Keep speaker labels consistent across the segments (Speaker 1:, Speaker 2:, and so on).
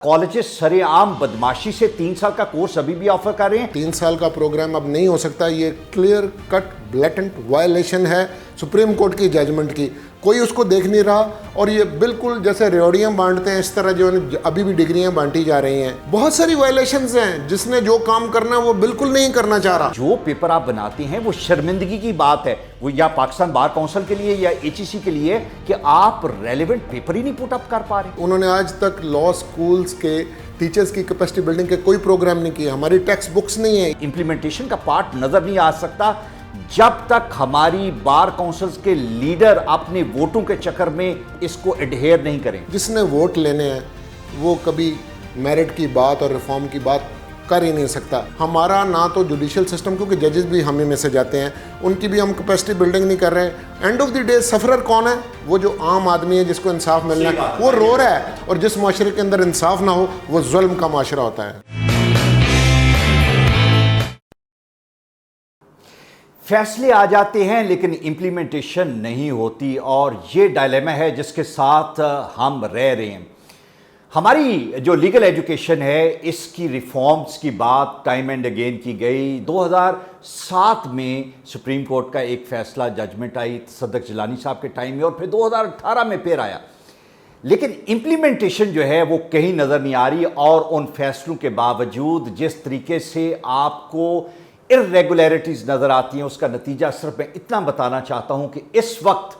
Speaker 1: Colleges सरेआम बदमाशी से 3 साल का कोर्स अभी भी ऑफर कर रहे हैं।
Speaker 2: 3 साल का प्रोग्राम अब नहीं हो सकता। ये क्लियर कट ब्लैटेंट वायलेशन है सुप्रीम कोर्ट की जजमेंट की। कोई उसको देख नहीं रहा और ये बिल्कुल जैसे रेवड़ियाँ बांटते हैं इस तरह जो अभी भी डिग्रियां बांटी जा रही हैं। बहुत सारी वायलेशंस हैं। जिसने जो काम करना है वो बिल्कुल नहीं करना चाह रहा।
Speaker 1: जो पेपर आप बनाते हैं वो शर्मिंदगी की बात है, वो या पाकिस्तान बार काउंसिल के लिए या HEC के लिए, कि आप रेलेवेंट पेपर ही नहीं पुट अप कर पा रहे।
Speaker 2: उन्होंने आज तक लॉ स्कूल्स के टीचर्स की कैपेसिटी बिल्डिंग के कोई प्रोग्राम नहीं किया। हमारी टेक्स्ट बुक्स नहीं है।
Speaker 1: इंप्लीमेंटेशन का पार्ट नजर नहीं आ सकता जब तक हमारी बार काउंसिल्स के लीडर अपने वोटों के चक्कर में इसको एडहेयर नहीं करें।
Speaker 2: जिसने वोट लेने हैं वो कभी मेरिट की बात और रिफॉर्म की बात कर ही नहीं सकता। हमारा ना तो जुडिशियल सिस्टम, क्योंकि जजेस भी हम ही में से जाते हैं, उनकी भी हम कैपेसिटी बिल्डिंग नहीं कर रहे हैं। End of the day sufferer कौन है? वो जो आम आदमी है जिसको इंसाफ मिलना है, वो रो रहा है। और जिस माशरे के अंदर इंसाफ ना हो वो जुल्म का माशरा होता है।
Speaker 1: फैसले आ जाते हैं लेकिन इंप्लीमेंटेशन नहीं होती, और ये डायलेमा है जिसके साथ हम रह रहे हैं। हमारी जो लीगल एजुकेशन है इसकी रिफॉर्म्स की बात टाइम एंड अगेन की गई। 2007 में सुप्रीम कोर्ट का एक फैसला, जजमेंट आई सदक जिलानी साहब के टाइम में, और फिर 2018 में फिर आया, लेकिन इंप्लीमेंटेशन जो है वो कहीं नज़र नहीं आ रही। और उन फैसलों के बावजूद जिस तरीके से आपको इर्रेगुलरिटीज़ नज़र आती हैं, उसका नतीजा सिर्फ मैं इतना बताना चाहता हूं कि इस वक्त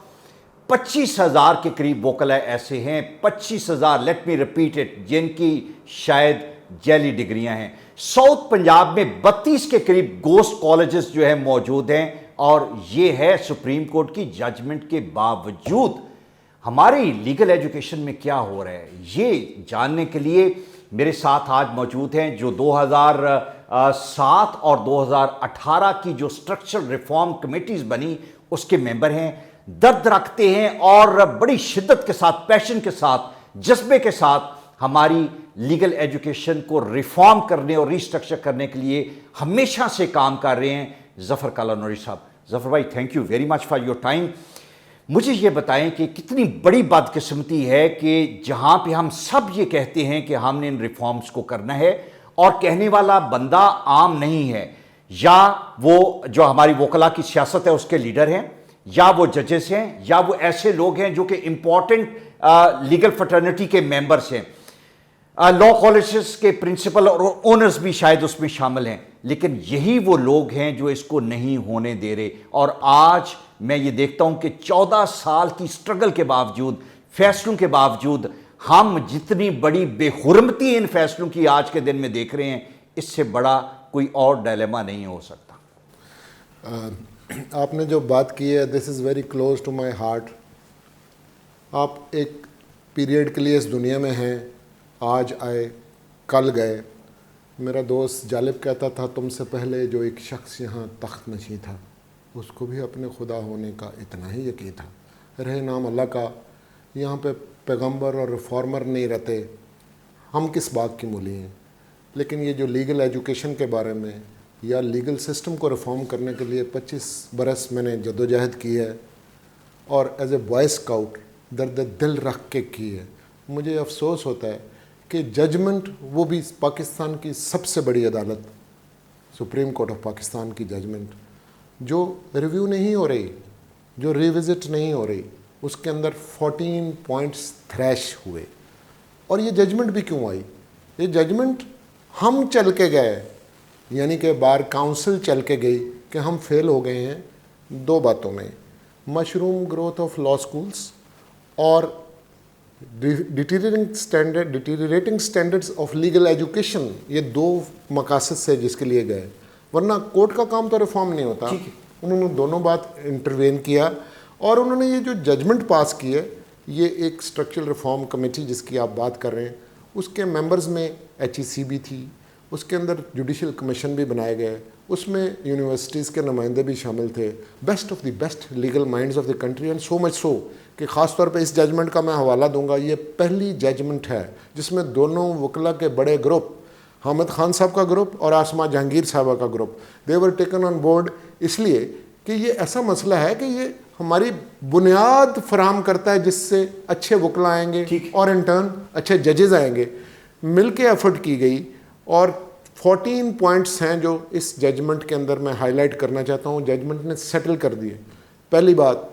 Speaker 1: 25,000 के करीब वोकला ऐसे हैं, 25,000, लेट मी रिपीट इट, जिनकी शायद जैली डिग्रियां हैं। साउथ पंजाब में 32 के करीब गोस्ट कॉलेजेस जो है मौजूद हैं, और ये है सुप्रीम कोर्ट की जजमेंट के बावजूद। हमारी लीगल एजुकेशन में क्या हो रहा है ये जानने के लिए मेरे साथ आज मौजूद हैं जो 2007 और 2018 की जो स्ट्रक्चरल रिफॉर्म कमेटीज बनी उसके मेंबर हैं, दर्द रखते हैं और बड़ी शिद्दत के साथ, पैशन के साथ, जज्बे के साथ हमारी लीगल एजुकेशन को रिफॉर्म करने और रिस्ट्रक्चर करने के लिए हमेशा से काम कर रहे हैं, ज़फ़र काला नूरी साहब। ज़फ़र भाई, thank you very much for your time. मुझे ये बताएं कि कितनी बड़ी बदकिस्मती है कि जहां पे हम सब ये कहते हैं कि हमने इन रिफॉर्म्स को करना है, और कहने वाला बंदा आम नहीं है, या वो जो हमारी वकला की सियासत है उसके लीडर हैं, या वो जजेस हैं, या वो ऐसे लोग हैं जो कि इंपॉर्टेंट लीगल फ्रेटर्निटी के मेंबर्स हैं, लॉ कॉलेजेस के प्रिंसिपल और ओनर्स भी शायद उसमें शामिल हैं। लेकिन यही वो लोग हैं जो इसको नहीं होने दे रहे। और आज मैं ये देखता हूं कि 14 साल की स्ट्रगल के बावजूद, फैसलों के बावजूद, हम जितनी बड़ी बेहुरमती इन फैसलों की आज के दिन में देख रहे हैं, इससे बड़ा कोई और डायलेमा नहीं हो सकता।
Speaker 2: आपने जो बात की है, this is very close to my heart. आप एक पीरियड के लिए इस दुनिया में हैं, आज आए कल गए। मेरा दोस्त जालिब कहता था, तुमसे पहले जो एक शख्स यहाँ तख्त नशीं था उसको भी अपने खुदा होने का इतना ही यकीन था। रहे नाम अल्लाह का, यहाँ पे पैगंबर और रिफॉर्मर नहीं रहते, हम किस बात की मूली हैं। लेकिन ये जो लीगल एजुकेशन के बारे में या लीगल सिस्टम को रिफॉर्म करने के लिए 25 बरस मैंने जद्दोजहद की है, और एज ए बॉय स्काउट दर्द दिल रख के की है। मुझे अफसोस होता है कि जजमेंट, वो भी पाकिस्तान की सबसे बड़ी अदालत सुप्रीम कोर्ट ऑफ पाकिस्तान की जजमेंट, जो रिव्यू नहीं हो रही, जो रिविज़िट नहीं हो रही, उसके अंदर 14 पॉइंट्स थ्रैश हुए। और ये जजमेंट भी क्यों आई? ये जजमेंट हम चल के गए, यानी कि बार काउंसिल चल के गई कि हम फेल हो गए हैं 2 बातों में, mushroom growth of law schools और डिटीरिएटिंग स्टैंडर्ड्स ऑफ लीगल एजुकेशन। ये 2 मकासद से जिसके लिए गए, वरना कोर्ट का काम तो रिफॉर्म नहीं होता। उन्होंने दोनों बात इंटरवेन किया, और उन्होंने ये जो जजमेंट पास की है, ये एक स्ट्रक्चरल रिफॉर्म कमेटी जिसकी आप बात कर रहे हैं, उसके मेंबर्स में HEC भी थी, उसके अंदर जुडिशियल कमीशन भी बनाए गए, उसमें यूनिवर्सिटीज़ के नुमाइंदे भी शामिल थे, best of the best legal minds of the country. And so much so कि ख़ास तौर पे इस जजमेंट का मैं हवाला दूंगा, ये पहली जजमेंट है जिसमें दोनों वकला के बड़े ग्रुप, हामिद खान साहब का ग्रुप और आसमा जहांगीर साहबा का group, they were taken on board, इसलिए कि ये ऐसा मसला है कि ये हमारी बुनियाद फराहम करता है जिससे अच्छे वकला आएंगे और इन टर्न अच्छे जजेस आएंगे। मिल के एफर्ट की गई और 14 पॉइंट्स हैं जो इस जजमेंट के अंदर मैं हाईलाइट करना चाहता हूँ। जजमेंट ने सेटल कर दिए। पहली बात,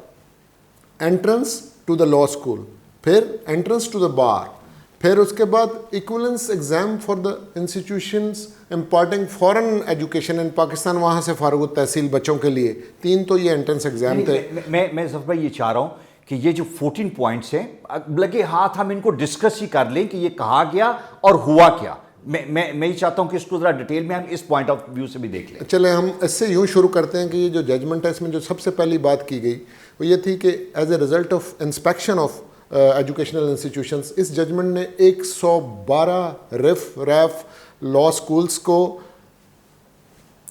Speaker 2: entrance to the law school, फिर एंट्रेंस टू द बार, फिर उसके बाद equivalence exam for the institutions imparting foreign education in Pakistan, वहाँ से फारुग तहसील बच्चों के लिए 3 तो ये एंट्रेंस एग्जाम थे।
Speaker 1: मैं जफर भाई ये चाह रहा हूँ कि ये जो 14 पॉइंट्स हैं, लगे हाथ हम इनको डिस्कस ही कर लें कि ये कहा गया और हुआ क्या। मैं ये चाहता हूँ कि इसको ज़रा डिटेल में हम इस पॉइंट ऑफ व्यू से भी देख लें।
Speaker 2: चले हम इससे यूँ शुरू करते हैं कि ये जो जजमेंट है इसमें जो सबसे पहली बात की गई वो ये थी कि as a result of inspection of educational institutions, इस जजमेंट ने 112 रैफ लॉ स्कूल्स को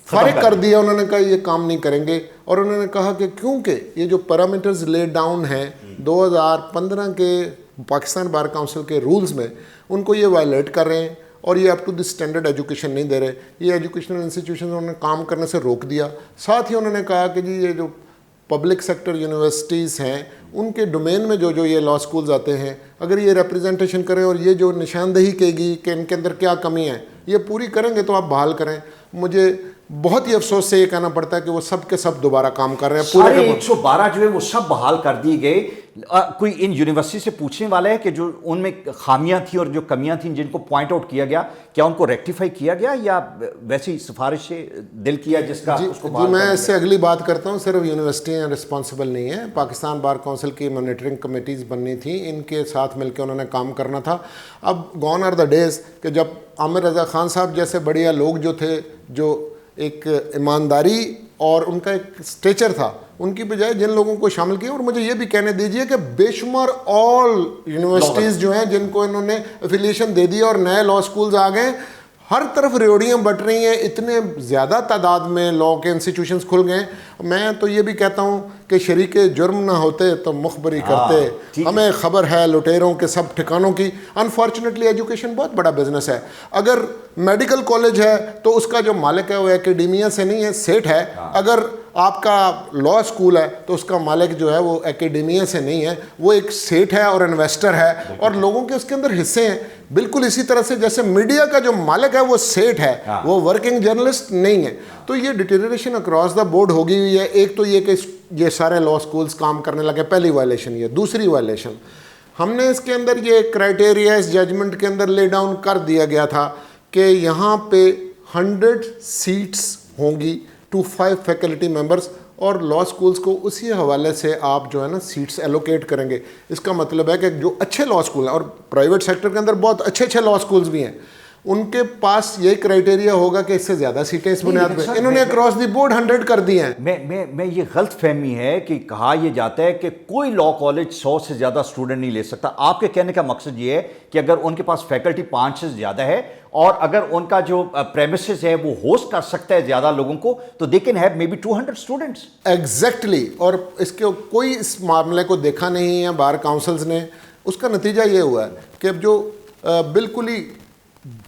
Speaker 2: फारिग कर दिया। उन्होंने कहा ये काम नहीं करेंगे और उन्होंने कहा कि क्योंकि ये जो पैरामीटर्स ले डाउन हैं 2015 के पाकिस्तान बार काउंसिल के रूल्स में, उनको ये वायलेट कर रहे हैं और ये up to this standard education नहीं दे रहे। ये एजुकेशनल इंस्टीट्यूशन उन्होंने काम करने से रोक दिया। साथ ही उन्होंने कहा कि जी ये जो पब्लिक सेक्टर यूनिवर्सिटीज़ हैं उनके डोमेन में जो ये लॉ स्कूल्स आते हैं, अगर ये रिप्रेजेंटेशन करें और ये जो निशानदेही कहेगी कि इनके अंदर क्या कमी है ये पूरी करेंगे तो आप बहाल करें। मुझे बहुत ही अफसोस से ये कहना पड़ता है कि वो सब के सब दोबारा काम कर रहे हैं।
Speaker 1: पूरे 112 जो है वो सब बहाल कर दिए गए। कोई इन यूनिवर्सिटी से पूछने वाला है कि जो उनमें खामियां थी और जो कमियां थी जिनको पॉइंट आउट किया गया, क्या उनको रेक्टिफाई किया गया या वैसी सिफारिश से दिल किया जिसका उसको
Speaker 2: जी मैं इससे अगली बात करता हूँ। सिर्फ यूनिवर्सिटियाँ रिस्पॉन्सिबल नहीं है, पाकिस्तान बार काउंसिल की मॉनिटरिंग कमेटीज़ बननी थी, इनके साथ मिलकर उन्होंने काम करना था। अब गॉन आर द डेज कि जब आमिर रज़ा खान साहब जैसे बढ़िया लोग जो थे, जो एक ईमानदारी और उनका एक स्टेचर था, उनकी बजाय जिन लोगों को शामिल किया। और मुझे ये भी कहने दीजिए कि बेशुमार ऑल यूनिवर्सिटीज़ जो हैं जिनको इन्होंने एफिलिएशन दे दी और नए लॉ स्कूल्स आ गए, हर तरफ रेवड़ियाँ बट रही हैं, इतने ज़्यादा तादाद में लॉ के इंस्टीट्यूशंस खुल गए। मैं तो ये भी कहता हूँ कि शरीके जुर्म ना होते तो मुखबरी करते। हमें खबर है लुटेरों के सब ठिकानों की। अनफॉर्चुनेटली एजुकेशन बहुत बड़ा बिजनेस है। अगर मेडिकल कॉलेज है तो उसका जो मालिक है वो एकेडेमिया से नहीं है, सेठ है। अगर आपका लॉ स्कूल है तो उसका मालिक जो है वो एकेडेमिया से नहीं है, वो एक सेठ है और इन्वेस्टर है और लोगों के उसके अंदर हिस्से हैं। बिल्कुल इसी तरह से जैसे मीडिया का जो मालिक है वो सेठ है, वो वर्किंग जर्नलिस्ट नहीं है। तो ये डिटेरियोरेशन अक्रॉस द बोर्ड हो गई हुई है। एक तो ये कि ये सारे लॉ स्कूल्स काम करने लगे, पहली वायलेशन ये। दूसरी वायलेशन, हमने इसके अंदर ये क्राइटेरिया इस जजमेंट के अंदर ले डाउन कर दिया गया था कि यहाँ पे 100 सीट्स होंगी टू 5 फैकल्टी मेंबर्स और लॉ स्कूल्स को उसी हवाले से आप जो है ना सीट्स एलोकेट करेंगे। इसका मतलब है कि जो अच्छे लॉ स्कूल हैं और प्राइवेट सेक्टर के अंदर बहुत अच्छे अच्छे लॉ स्कूल्स भी हैं, उनके पास यही क्राइटेरिया होगा कि इससे ज़्यादा सीटें इस बुनियाद पे। इन्होंने अक्रॉस द बोर्ड 100 कर दी हैं।
Speaker 1: मैं ये गलत फहमी है कि कहा यह जाता है कि कोई लॉ कॉलेज 100 से ज़्यादा स्टूडेंट नहीं ले सकता। आपके कहने का मकसद ये है कि अगर उनके पास फैकल्टी 5 से ज़्यादा है और अगर उनका जो प्रेमिसेस है वो होस्ट कर सकता है ज़्यादा लोगों को, तो they can have may be 200 students.
Speaker 2: Exactly. और इसके कोई इस मामले को देखा नहीं है बार काउंसिल्स ने। उसका नतीजा ये हुआ है कि अब जो बिल्कुल ही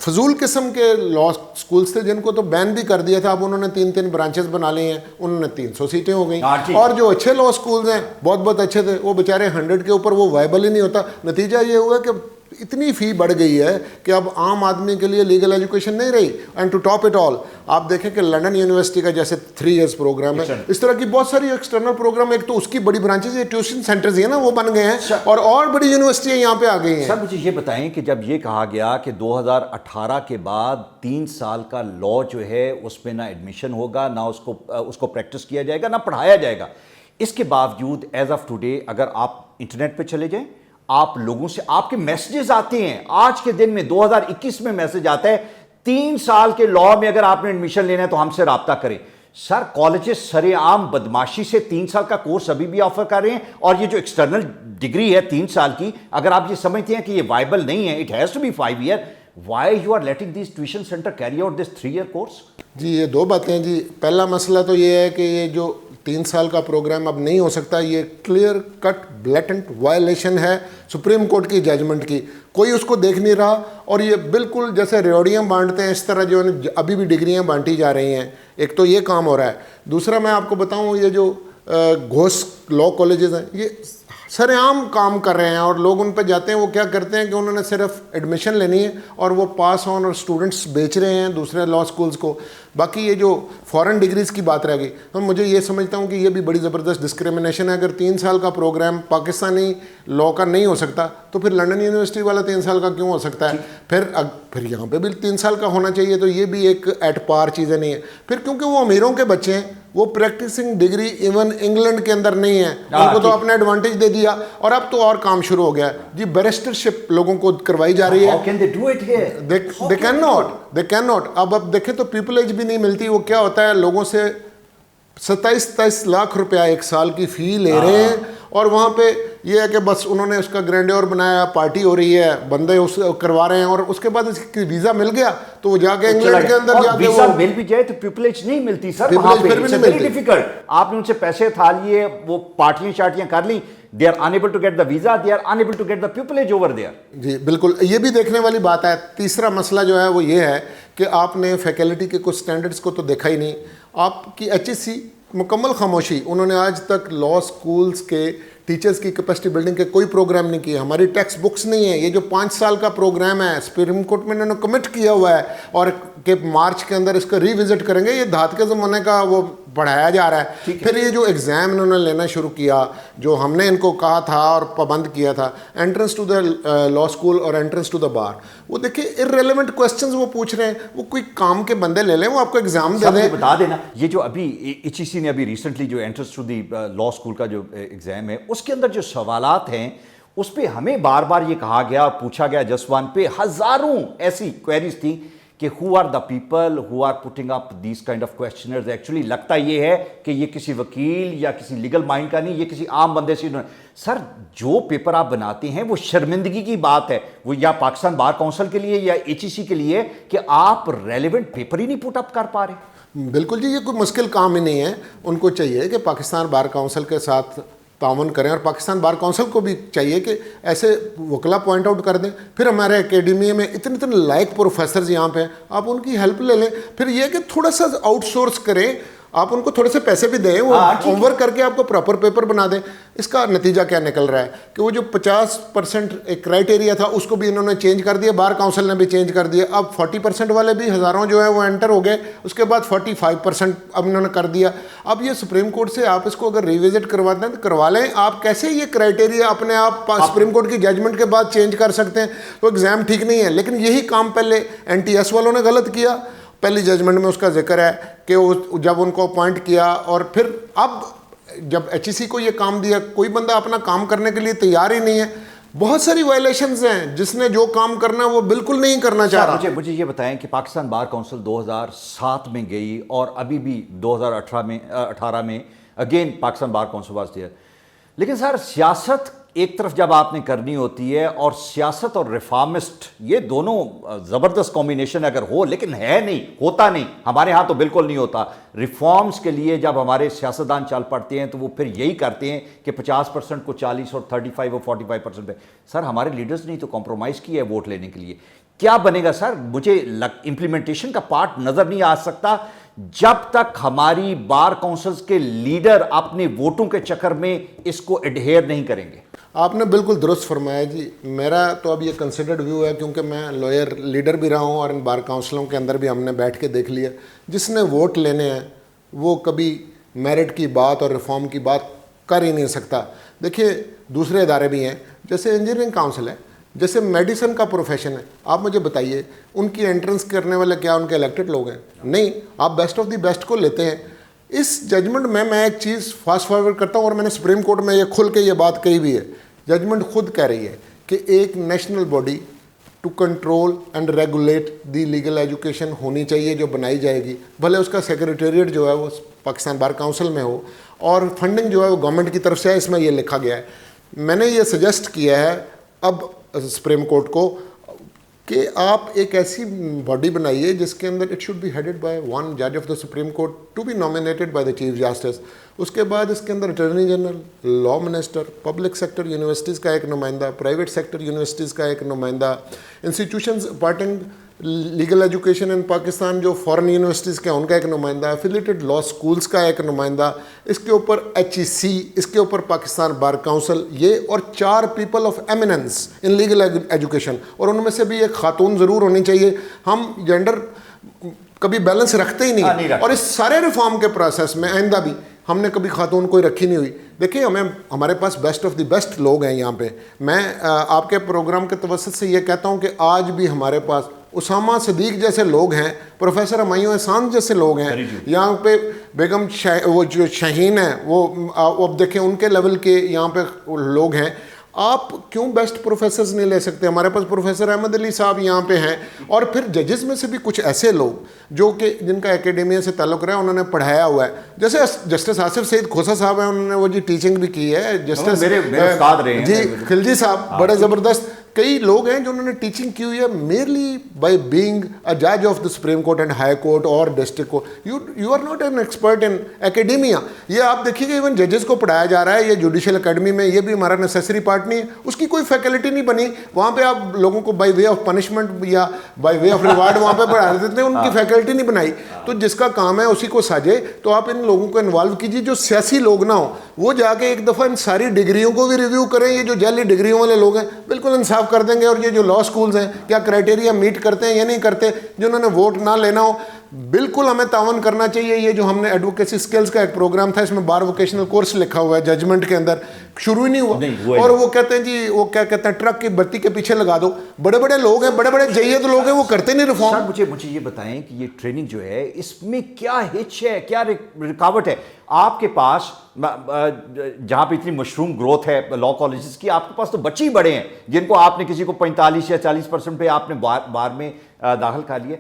Speaker 2: फजूल किस्म के लॉ स्कूल्स थे जिनको तो बैन भी कर दिया था, अब उन्होंने 3-3 ब्रांचेस बना लिए हैं, उन्होंने 300 सीटें हो गई। और जो अच्छे लॉ स्कूल्स हैं बहुत बहुत अच्छे थे, वो बेचारे 100 के ऊपर वो वायबल ही नहीं होता। नतीजा ये हुआ कि इतनी फ़ी बढ़ गई है कि अब आम आदमी के लिए लीगल एजुकेशन नहीं रही। And to top it all, आप देखें कि लंदन यूनिवर्सिटी का जैसे 3 इयर्स प्रोग्राम है, इस तरह की बहुत सारी एक्सटर्नल प्रोग्राम, एक तो उसकी बड़ी ब्रांचेज ये ट्यूशन सेंटर्स ही है ना, वो बन गए हैं और बड़ी यूनिवर्सिटियाँ यहाँ पे आ गई हैं।
Speaker 1: सर मुझे ये बताएं कि जब ये कहा गया कि 2018 के बाद 3 साल का लॉ जो है उसमें ना एडमिशन होगा, ना उसको प्रैक्टिस किया जाएगा, ना पढ़ाया जाएगा, इसके बावजूद एज ऑफ टुडे अगर आप इंटरनेट पे चले जाएं, आप लोगों से आपके मैसेजेस आते हैं। आज के दिन में 2021 में मैसेज आता है 3 साल के लॉ में अगर आपने एडमिशन लेना है तो हमसे राब्ता करें। सर कॉलेजेस सरेआम बदमाशी से 3 साल का कोर्स अभी भी ऑफर कर रहे हैं और ये जो एक्सटर्नल डिग्री है 3 साल की, अगर आप ये समझते हैं कि ये वाइबल नहीं है, it has to be 5 year, why you are letting this tuition centre carry out this 3 year course?
Speaker 2: जी ये 2 बातें हैं जी। पहला मसला तो ये है कि ये जो 3 साल का प्रोग्राम अब नहीं हो सकता, ये क्लियर कट ब्लैटेंट वायलेशन है सुप्रीम कोर्ट की जजमेंट की। कोई उसको देख नहीं रहा और ये बिल्कुल जैसे रेवड़ियाँ बांटते हैं इस तरह जो अभी भी डिग्रियाँ बांटी जा रही हैं। एक तो ये काम हो रहा है। दूसरा मैं आपको बताऊँ, ये जो घोष लॉ कॉलेजेस हैं, ये सरेआम काम कर रहे हैं और लोग उन पर जाते हैं, वो क्या करते हैं कि उन्होंने सिर्फ एडमिशन लेनी है और वो पास ऑन और स्टूडेंट्स बेच रहे हैं दूसरे लॉ स्कूल्स को। बाकी ये जो फॉरेन डिग्रीज़ की बात रह गई, तो मुझे ये समझता हूँ कि ये भी बड़ी ज़बरदस्त डिस्क्रिमिनेशन है। अगर 3 साल का प्रोग्राम पाकिस्तानी लॉ का नहीं हो सकता तो फिर लंदन यूनिवर्सिटी वाला 3 साल का क्यों हो सकता है? फिर यहाँ पे भी 3 साल का होना चाहिए। तो ये भी एक एट पार चीज़ें नहीं है। फिर क्योंकि वो अमीरों के बच्चे हैं, वो प्रैक्टिसिंग डिग्री इवन इंग्लैंड के अंदर नहीं है, उनको तो अपने एडवांटेज दे दिया और अब तो और काम शुरू हो गया जी। बैरिस्टरशिप लोगों को करवाई जा रही है।
Speaker 1: How can they do it here?
Speaker 2: They cannot. अब देखें तो पीपल एज भी नहीं मिलती। वो क्या होता है, लोगों से 27-23 लाख रुपया एक साल की फ़ी ले रहे हैं और वहाँ पे ये है कि बस उन्होंने उसका ग्रैंडियर बनाया, पार्टी हो रही है, बंदे उस करवा रहे हैं और उसके बाद इसकी वीज़ा मिल गया तो वो जाके इंग्लैंड के अंदर जाके
Speaker 1: वीजा मिल भी जाए तो पिपलेज नहीं मिलती सर, वहाँ पे इट्स वेरी डिफिकल्ट। आपने उनसे पैसे था लिए, वो पार्टियां शार्टियां कर ली, they are unable to get the visa, they are unable to get the peoples over there.
Speaker 2: जी बिल्कुल, ये भी देखने वाली बात है। तीसरा मसला जो है वो ये है कि आपने फैकल्टी के कुछ स्टैंडर्ड्स को तो देखा ही नहीं। आपकी HEC मुकम्मल खामोशी, उन्होंने आज तक लॉ स्कूल्स के टीचर्स की कैपेसिटी बिल्डिंग के कोई प्रोग्राम नहीं किए। हमारी टेक्स्ट बुक्स नहीं है। ये जो 5 साल का प्रोग्राम है सुप्रीम कोर्ट में इन्होंने कमिट किया हुआ है और कि मार्च के अंदर इसका रिविजिट करेंगे, ये धात के ज़माने का वो पढ़ाया जा रहा है। फिर ये जो एग्ज़ाम इन्होंने लेना शुरू किया, जो हमने इनको कहा था और पाबंद किया था, entrance to the law school और एंट्रेंस टू द बार, वो देखिए इररेलेवेंट क्वेश्चंस वो पूछ रहे हैं। वो कोई काम के बंदे ले लें, वो आपको एग्जाम दे दें।
Speaker 1: बता देना, ये जो अभी HEC ने अभी रिसेंटली जो entrance to the law school का जो एग्जाम है, उसके अंदर जो सवालात हैं उस पर हमें बार बार ये कहा गया, पूछा गया, जसवान पे हजारों ऐसी क्वेरीज थी कि who are the people who are putting up these kind of questioners. Actually लगता ये है कि ये किसी वकील या किसी लीगल माइंड का नहीं, ये किसी आम बंदे से। सर जो पेपर आप बनाते हैं वो शर्मिंदगी की बात है, वो या पाकिस्तान बार काउंसिल के लिए या HEC के लिए, कि आप रेलिवेंट पेपर ही नहीं पुट अप कर पा रहे।
Speaker 2: बिल्कुल जी, ये कोई मुश्किल काम ही नहीं है। उनको चाहिए कि पाकिस्तान बार काउंसिल के साथ ताउन करें और पाकिस्तान बार काउंसिल को भी चाहिए कि ऐसे वकला पॉइंट आउट कर दें। फिर हमारे एकेडमी में इतने इतने लायक प्रोफेसर्स यहाँ पे, आप उनकी हेल्प ले लें। फिर ये कि थोड़ा सा आउटसोर्स करें, आप उनको थोड़े से पैसे भी दें, वो होमवर्क करके आपको प्रॉपर पेपर बना दें। इसका नतीजा क्या निकल रहा है कि वो जो 50% एक क्राइटेरिया था उसको भी इन्होंने चेंज कर दिया, बार काउंसिल ने भी चेंज कर दिया। अब 40% वाले भी हज़ारों जो है वो एंटर हो गए। उसके बाद 45% अब इन्होंने कर दिया। अब ये सुप्रीम कोर्ट से आप इसको अगर रिविजिट करवाते हैं तो करवा लें। आप कैसे ये क्राइटेरिया अपने आप सुप्रीम कोर्ट की जजमेंट के बाद चेंज कर सकते हैं? तो एग्ज़ाम ठीक नहीं है, लेकिन यही काम पहले NTS वालों ने गलत किया। पहली जजमेंट में उसका जिक्र है कि जब उनको अपॉइंट किया और फिर अब जब HEC को ये काम दिया, कोई बंदा अपना काम करने के लिए तैयार ही नहीं है। बहुत सारी वायलेशंस हैं, जिसने जो काम करना है वो बिल्कुल नहीं करना चाह रहा।
Speaker 1: मुझे ये बताएं कि पाकिस्तान बार काउंसिल 2007 में गई और अभी भी 2018 में again Pakistan bar council was there. लेकिन सर सियासत एक तरफ जब आपने करनी होती है, और सियासत और रिफॉर्मिस्ट ये दोनों ज़बरदस्त कॉम्बिनेशन अगर हो, लेकिन है नहीं, होता नहीं, हमारे यहाँ तो बिल्कुल नहीं होता। रिफॉर्म्स के लिए जब हमारे सियासतदान चल पड़ते हैं तो वो फिर यही करते हैं कि 50% को 40 और 35 और 45% पे। सर हमारे लीडर्स ने तो कॉम्प्रोमाइज़ किया है वोट लेने के लिए। क्या बनेगा सर? मुझे इम्प्लीमेंटेशन का पार्ट नज़र नहीं आ सकता जब तक हमारी बार काउंसिल्स के लीडर अपने वोटों के चक्कर में इसको एडहेयर नहीं करेंगे।
Speaker 2: आपने बिल्कुल दुरुस्त फरमाया जी। मेरा तो अब ये कंसिडर्ड व्यू है, क्योंकि मैं लॉयर लीडर भी रहा हूँ और इन बार काउंसिलों के अंदर भी हमने बैठ के देख लिया। जिसने वोट लेने हैं वो कभी मेरिट की बात और रिफॉर्म की बात कर ही नहीं सकता। देखिए दूसरे इदारे भी हैं, जैसे इंजीनियरिंग काउंसिल है, जैसे मेडिसिन का प्रोफेशन है। आप मुझे बताइए उनकी एंट्रेंस करने वाले क्या उनके इलेक्टेड लोग हैं? नहीं, आप बेस्ट ऑफ द बेस्ट को लेते हैं। इस जजमेंट में मैं एक चीज़ फास्ट फॉरवर्ड करता हूँ और मैंने सुप्रीम कोर्ट में ये खुल के ये बात कही भी है। जजमेंट खुद कह रही है कि एक national body to control and regulate the legal education होनी चाहिए जो बनाई जाएगी। भले उसका सेक्रेटेरिएट जो है वो पाकिस्तान बार काउंसिल में हो और फंडिंग जो है वो गवर्नमेंट की तरफ से है, इसमें ये लिखा गया है। मैंने ये सजेस्ट किया है अब सुप्रीम कोर्ट को कि आप एक ऐसी बॉडी बनाइए जिसके अंदर it should be headed by one जज of the supreme court to be nominated by the chief justice. उसके बाद इसके अंदर attorney general, law minister, public sector universities का एक नुमाइंदा, प्राइवेट सेक्टर यूनिवर्सिटीज़ का एक नुमाइंदा, institutions parting legal education in Pakistan जो फॉरेन यूनिवर्सिटीज़ के हैं उनका एक नुमाइंदा, एफिलेटेड लॉ स्कूल्स का एक नुमाइंदा, इसके ऊपर HEC, इसके ऊपर पाकिस्तान बार काउंसिल, ये और 4 people of eminence in legal education, और उनमें से भी एक खातून ज़रूर होनी चाहिए। हम जेंडर कभी बैलेंस रखते ही नहीं, और इस सारे रिफॉर्म के प्रोसेस में आइंदा भी हमने कभी खातून कोई रखी नहीं हुई। देखिए, हमारे पास बेस्ट ऑफ द बेस्ट लोग हैं यहाँ पे। मैं आपके प्रोग्राम के तवसत से ये कहता हूँ कि आज भी हमारे पास उसामा सदीक जैसे लोग हैं, प्रोफेसर हुमायूं एहसान जैसे लोग हैं यहाँ पे, बेगम वो जो शाहीन है वो अब देखें उनके लेवल के यहाँ पे लोग हैं। आप क्यों बेस्ट प्रोफेसर्स नहीं ले सकते? हमारे पास प्रोफेसर अहमद अली साहब यहाँ पे हैं, और फिर जजेस में से भी कुछ ऐसे लोग जो कि जिनका एकेडेमिया से ताल्लुक़ रहा है, उन्होंने पढ़ाया हुआ है, जैसे जस्टिस आसिफ सईद खोसा साहब हैं, उन्होंने वो जी टीचिंग भी की है। जस्टिस जी खिलजी साहब बड़े ज़बरदस्त कई लोग हैं जो उन्होंने टीचिंग की हुई है, मेरली बाय बीइंग अ जज of the supreme court and high court और district court. You are not an expert in academia. ये आप देखिएगा इवन जजेस को पढ़ाया जा रहा है ये जुडिशल अकेडमी में, ये भी हमारा नेसेसरी पार्ट नहीं है, उसकी कोई फैकल्टी नहीं बनी। वहाँ पे आप लोगों को बाय वे ऑफ पनिशमेंट या बाय वे ऑफ रिवार्ड वहाँ पे पढ़ा देते हैं, उनकी फैकल्टी नहीं बनाई। तो जिसका काम है उसी को साजे। तो आप इन लोगों को इन्वॉल्व कीजिए, जो सियासी लोग ना हो वो जाके एक दफ़ा इन सारी डिग्रियों को भी रिव्यू करें। ये जो जाली डिग्रियों वाले लोग हैं बिल्कुल इंसाफ कर देंगे, और ये जो लॉ स्कूल्स हैं क्या क्राइटेरिया मीट करते हैं या नहीं करते, जिन्होंने वोट ना लेना हो बिल्कुल हमें तावन करना चाहिए। ये जो हमने एडवोकेसी स्किल्स का एक प्रोग्राम था, इसमें बार वोकेशनल कोर्स लिखा हुआ है, जजमेंट के अंदर शुरू ही नहीं हुआ। और वो कहते हैं जी, वो क्या कहते हैं, ट्रक की बत्ती के पीछे लगा दो। बड़े बड़े लोग हैं, बड़े बड़े जय्यद लोग हैं, वो करते नहीं रिफॉर्म।
Speaker 1: मुझे ये बताएं कि ये ट्रेनिंग जो है इसमें क्या हिच है, क्या रुकावट है? आपके पास जहां पे इतनी मशरूम ग्रोथ है लॉ कॉलेजेस की, आपके पास तो बच्चे ही बड़े हैं जिनको आपने किसी को 45 या 40% पे आपने बार में दाखिल कर लिया।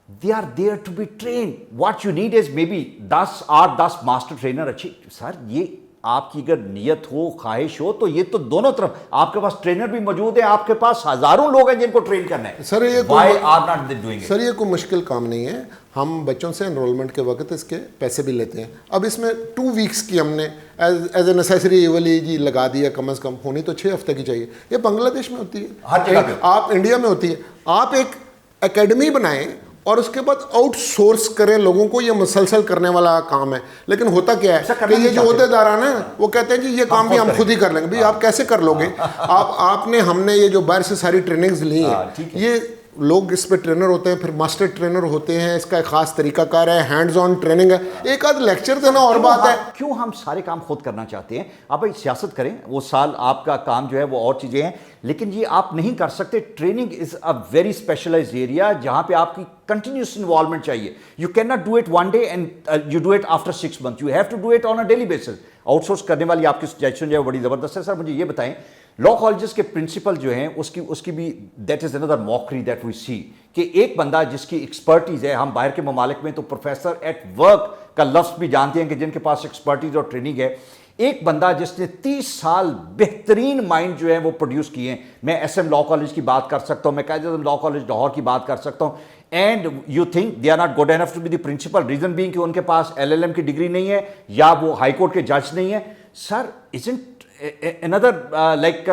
Speaker 1: They are there to be trained. What you need is maybe 10 master trainer अच्छी। सर, ये आपकी अगर नियत हो, ख्वाहिश हो, तो ये तो दोनों तरफ आपके पास ट्रेनर भी मौजूद है, आपके पास हजारों लोग हैं जिनको ट्रेन करना है।
Speaker 2: सर ये
Speaker 1: Why are not they doing it?
Speaker 2: Sir ये कोई मुश्किल काम नहीं है। हम बच्चों से एनरोलमेंट के वक्त इसके पैसे भी लेते हैं। अब इसमें 2 वीक्स की हमने एज ए नेसेसरी वाली जी लगा दिया, कम अज़ कम होनी तो 6 हफ्ते की चाहिए। ये बांग्लादेश में होती है,
Speaker 1: हर जगह
Speaker 2: आप इंडिया में होती है। आप एक एकेडमी बनाएं और उसके बाद आउटसोर्स करें लोगों को, ये मुसलसल करने वाला काम है। लेकिन होता क्या है कि ये जो अहदेदार है ना, वो कहते हैं जी ये काम भी हम खुद ही कर लेंगे। भाई आप कैसे कर लोगे? हमने ये जो बाहर से सारी ट्रेनिंग्स ली हैं, ये लोग इस पे ट्रेनर होते हैं, फिर मास्टर ट्रेनर होते हैं, इसका एक खास तरीकाकार है, हैंड्स ऑन ट्रेनिंग है। एक आध लेक्चर देना और बात है।
Speaker 1: क्यों हम सारे काम खुद करना चाहते हैं? आप भाई सियासत करें, वो साल आपका काम जो है वो और चीज़ें हैं, लेकिन ये आप नहीं कर सकते। Training is a very specialised area जहाँ पे आपकी कंटिन्यूस इन्वॉल्वमेंट चाहिए। You can not do it one day and you do it after 6 month, you have to do it on a daily basis. Outsource करने वाली आपकी suggestion जो है बड़ी ज़बरदस्त है। सर मुझे ये बताएं, लॉ कॉलेजेस के प्रिंसिपल जो हैं उसकी भी that is another mockery that we see, कि एक बंदा जिसकी एक्सपर्टीज़ है, हम बाहर के ममालिक में तो प्रोफेसर एट वर्क का लफ्ज़ भी जानते हैं कि जिनके पास एक्सपर्टीज़ और ट्रेनिंग है, एक बंदा जिसने 30 साल बेहतरीन माइंड जो है वो प्रोड्यूस किए हैं। मैं SM लॉ कॉलेज की बात कर सकता हूँ, मैं कायदे लॉ कॉलेज लाहौर की बात कर सकता हूँ, and you think they are not good enough to be the principal, reason being कि उनके पास LLM की डिग्री नहीं है या वो हाई कोर्ट के जज नहीं है। Sir, isn't another like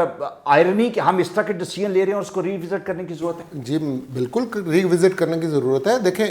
Speaker 1: irony कि हम इस तरह के डिसीजन ले रहे हैं और उसको रिविजिट करने की जरूरत है?
Speaker 2: जी बिल्कुल रिविजिट करने की ज़रूरत है। देखें,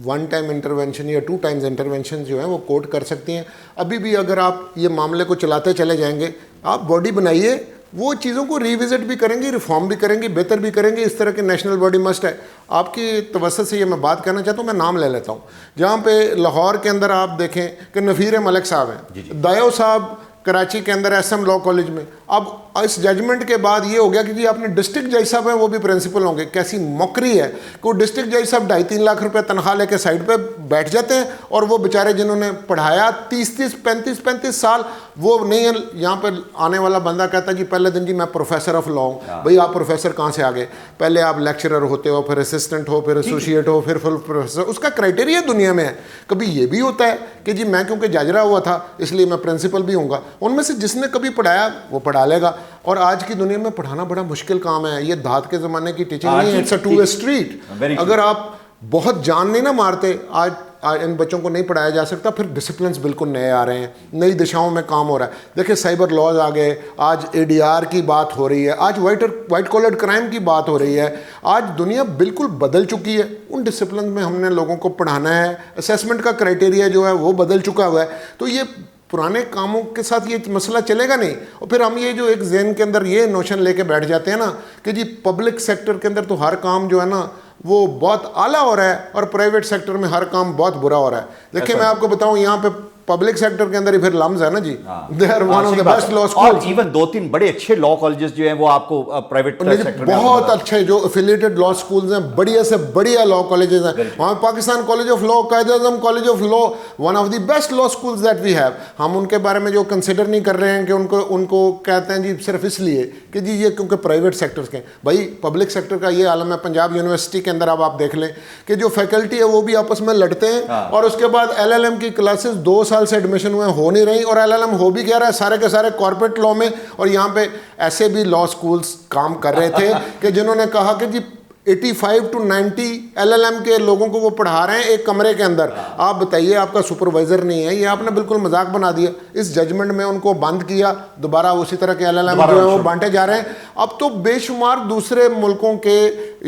Speaker 2: 1 टाइम इंटरवेंशन या 2 टाइम्स इंटरवेंशन जो है वो कोर्ट कर सकती हैं। अभी भी अगर आप ये मामले को चलाते चले जाएंगे, आप बॉडी बनाइए, वो चीज़ों को रिविजिट भी करेंगे, रिफॉर्म भी करेंगे, बेहतर भी करेंगे। इस तरह की नेशनल बॉडी मस्ट है। आपकी तवज्जो से ये मैं बात करना चाहता हूँ, मैं नाम ले लेता हूँ। जहाँ पे लाहौर के अंदर आप देखें कि नफ़ीर मलिक साहब हैं, दायो साहब कराची के अंदर SM लॉ कॉलेज में। अब इस जजमेंट के बाद ये हो गया कि जी आपने डिस्ट्रिक्ट जज साहब हैं वो भी प्रिंसिपल होंगे। कैसी मौकरी है कि वो डिस्ट्रिक्ट जज साहब 2.5-3 लाख रुपए तनख्वाह लेके साइड पे बैठ जाते हैं, और वो बेचारे जिन्होंने पढ़ाया 30-30, 35-35 साल, वो नहीं है। यहाँ पे आने वाला बंदा कहता है जी पहले दिन जी मैं प्रोफेसर ऑफ लॉ हूँ। भाई आप प्रोफेसर कहाँ से आ गए? पहले आप लेक्चरर होते हो, फिर असिस्टेंट हो, फिर एसोसिएट हो, फिर फुल प्रोफेसर। उसका क्राइटेरिया दुनिया में है। कभी ये भी होता है कि जी मैं क्योंकि जज रहा हुआ था इसलिए मैं प्रिंसिपल भी हूँगा। उनमें से जिसने कभी पढ़ाया वो पढ़ा लेगा। और आज की दुनिया में पढ़ाना बड़ा मुश्किल काम है। ये धात के ज़माने की टीचिंग नहीं है, इट्स अ 2 वे स्ट्रीट। अगर आप बहुत जान नहीं ना मारते, आज इन बच्चों को नहीं पढ़ाया जा सकता, फिर डिसिप्लिन बिल्कुल नए आ रहे हैं, नई दिशाओं में काम हो रहा है। देखिए साइबर लॉज आ गए, आज ADR की बात हो रही है, आज वाइट कॉलर क्राइम की बात हो रही है। आज दुनिया बिल्कुल बदल चुकी है। उन डिसिप्लिन में हमने लोगों को पढ़ाना है, असेसमेंट का क्राइटेरिया जो है वो बदल चुका हुआ है। तो ये पुराने कामों के साथ ये मसला चलेगा नहीं। और फिर हम ये जो एक ज़हन के अंदर ये नोशन लेके बैठ जाते हैं ना कि जी पब्लिक सेक्टर के अंदर तो हर काम जो है ना वो बहुत आला हो रहा है और प्राइवेट सेक्टर में हर काम बहुत बुरा हो रहा है। देखिए मैं आपको बताऊं, यहाँ पे पब्लिक सेक्टर के अंदर ही फिर लम्स है ना जी, they are one of the best law school.
Speaker 1: और इवन 2-3 बड़े अच्छे लॉ कॉलेजेस जो हैं वो आपको प्राइवेट सेक्टर में
Speaker 2: बहुत अच्छे जो एफिलिएटेड लॉ स्कूल्स हैं, बढ़िया से बढ़िया लॉ कॉलेजेस हैं। वहाँ Pakistan college of law, Quaid-e-Azam college of law, one of the best law schools that we have. हम उनके बारे में जो कंसिडर नहीं कर रहे हैं कि उनको कहते हैं जी सिर्फ इसलिए कि जी ये क्योंकि प्राइवेट सेक्टर्स के, भाई पब्लिक सेक्टर का ये आलम है। पंजाब यूनिवर्सिटी के अंदर अब आप देख लें कि जो फैकल्टी है वो भी आपस में लड़ते हैं और उसके बाद LLM की क्लासेस 2 साल से एडमिशन हुए हो नहीं रही और LLM हो भी कह रहा है सारे के सारे कॉर्पोरेट लॉ में। और यहाँ पे ऐसे भी लॉ स्कूल्स काम कर रहे थे कि जिन्होंने कहा कि जी 85 to 90 LLM के लोगों को वो पढ़ा रहे हैं एक कमरे के अंदर। आप बताइए, आपका सुपरवाइजर नहीं है, ये आपने बिल्कुल मजाक बना दिया। इस जजमेंट में उनको बंद किया, दोबारा उसी तरह के LLM जो है वो बांटे जा रहे हैं। अब तो बेशुमार दूसरे मुल्कों के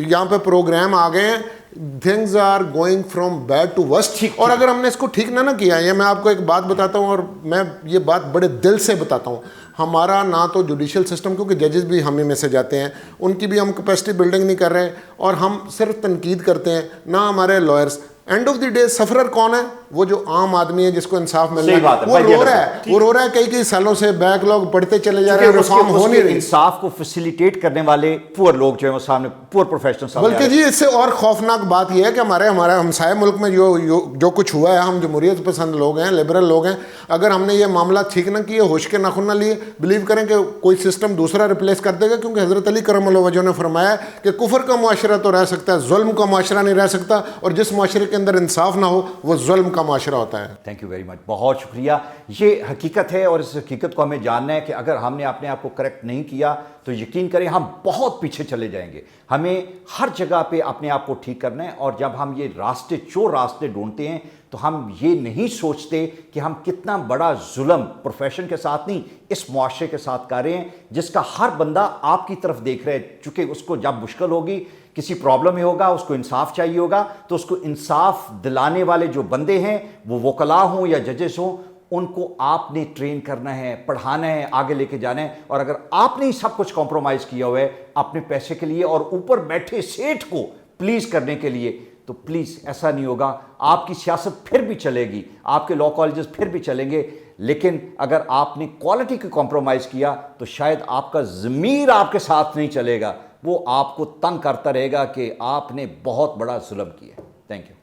Speaker 2: यहाँ पे प्रोग्राम आ गए हैं। Things are going from bad to worst. और अगर हमने इसको ठीक ना किया, ये मैं आपको एक बात बताता हूँ और मैं ये बात बड़े दिल से बताता हूँ, हमारा ना तो जुडिशियल सिस्टम, क्योंकि जजेस भी हम ही में से जाते हैं, उनकी भी हम कैपेसिटी बिल्डिंग नहीं कर रहे हैं और हम सिर्फ तनकीद करते हैं, ना हमारे lawyers. End of the day sufferer कौन है? वो जो आम आदमी है जिसको इंसाफ मिल रहा है, वो रो रहा है कई सालों से, बैकलॉग बढ़ते चले जा रहे हैं, रिफॉर्म हो नहीं रही।
Speaker 1: इंसाफ को फैसिलिटेट करने वाले पुअर लोग जो है वो सामने, पुअर प्रोफेशनल्स।
Speaker 2: बल्कि जी इससे और खौफनाक बात यह है कि हमारे हमसाये मुल्क में जो कुछ हुआ है, हम जमहूरियत पसंद लोग हैं, लिबरल लोग हैं, अगर हमने ये मामला ठीक ना किए, होश के नाखुन ना लिए, बिलीव करें कि कोई सिस्टम दूसरा रिप्लेस कर देगा। क्योंकि हज़रत अली करमल्लाहु वजह ने फरमाया कि कुफर का मुआशरा तो रह सकता है, जुल्म का मुआशरा नहीं रह सकता, और जिस मुआशरे के अंदर इंसाफ ना हो वो जुल्म का मुआशरा होता है।
Speaker 1: थैंक यू वेरी मच, बहुत शुक्रिया। ये हकीकत है और इस हकीकत को हमें जानना है कि अगर हमने अपने आप को करेक्ट नहीं किया तो यकीन करें हम बहुत पीछे चले जाएंगे। हमें हर जगह पे अपने आप को ठीक करना है और जब हम ये चोर रास्ते ढूंढते हैं तो हम ये नहीं सोचते कि हम कितना बड़ा जुल्म प्रोफेशन के साथ नहीं, इस मुआशरे के साथ कर रहे हैं, जिसका हर बंदा आपकी तरफ देख रहा है। चूंकि उसको जब मुश्किल होगी, किसी प्रॉब्लम में होगा, उसको इंसाफ चाहिए होगा, तो उसको इंसाफ दिलाने वाले जो बंदे हैं, वो वकला हों या जजेस हों, उनको आपने ट्रेन करना है, पढ़ाना है, आगे लेके जाना है। और अगर आपने ही सब कुछ कॉम्प्रोमाइज़ किया हुआ है अपने पैसे के लिए और ऊपर बैठे सेठ को प्लीज़ करने के लिए, तो प्लीज़ ऐसा नहीं होगा। आपकी सियासत फिर भी चलेगी, आपके लॉ कॉलेजेस फिर भी चलेंगे, लेकिन अगर आपने क्वालिटी को कॉम्प्रोमाइज़ किया तो शायद आपका ज़मीर आपके साथ नहीं चलेगा, वो आपको तंग करता रहेगा कि आपने बहुत बड़ा जुल्म किया। Thank you.